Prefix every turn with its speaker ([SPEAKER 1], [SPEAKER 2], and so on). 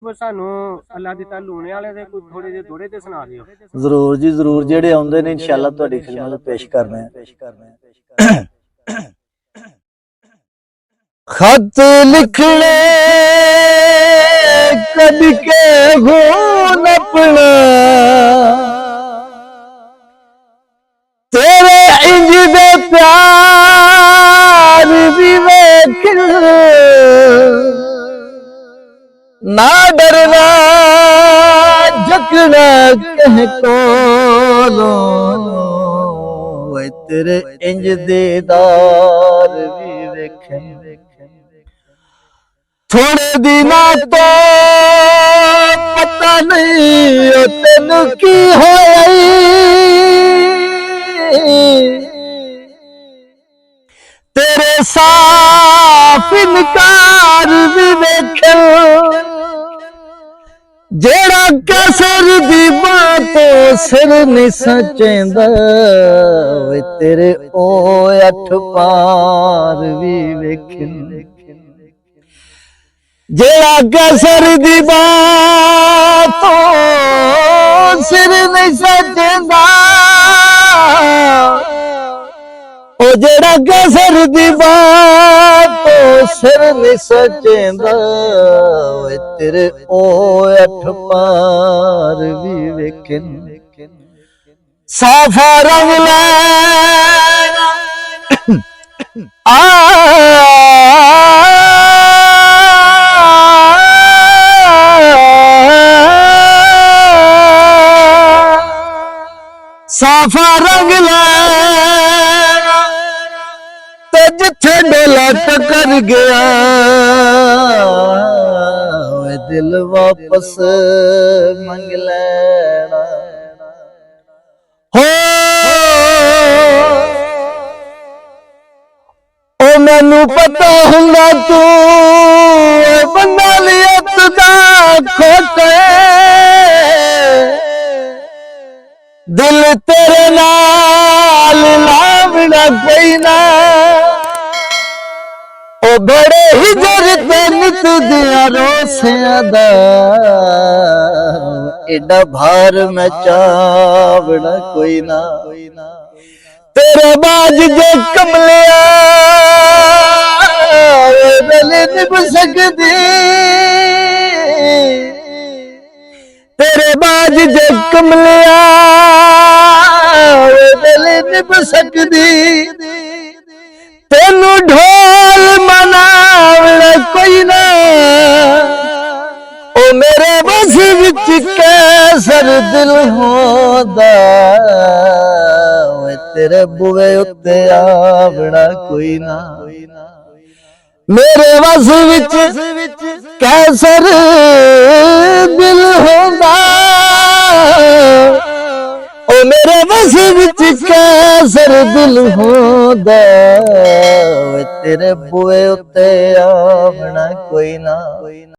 [SPEAKER 1] सानू अल्लाह दी तां लूने वाले दे कोई थोड़े जे दोड़े ते सुना दियो।
[SPEAKER 2] जरूर जी जरूर, जेड़े आउंदे ने इंशाअल्लाह तुहाडी खिदमत विच पेश करने खत लिखने कद के खून अपना तेरे इंज दे प्यार दी वेख ना डरना झकना कह कोलो तेरे इंज दीदार भी वेखन थोड़े दिना तो पता नहीं तेन की होया तेरे साफ इनकार भी वेखन जेड़ा कैसर दी बातों सिर नहीं सचेंदा तेरे ओ अठ पार भी वेखन जेड़ा कैसर दी बातों सिर नहीं सचेंदा ओ जेड़ा कैसर दी बातों सिर नहीं सचेंदा तेरे ओ अठ पार भी वेखन साफा रंग लैना साफा रंग लैना ते जिथे डोला टकर गया दिल वापस मंग लेना हो ओ मैनू पता हुंदा तू बंदा लियत दा खोटे दिल तेरे नाल लावना कोई ना ओ बड़े ही जरते नित दिया रोसिया दा एडा भार मैं चावना कोई ना तेरे बाज जे कमलिया वेले निभ सकदी तेरे बाज जे कमलिया वेले निभ सकदी तेनू ढोल मनावना कोई ना ओ मेरे बस विच कैसर दिल होंदा तेरे बुए उत्ते आवना कोई ना मेरे बस विच कैसर दिल होंदा ओ मेरे बस विच कैसर दिल होंदा तेरे बुए उत्ते आवना कोई ना।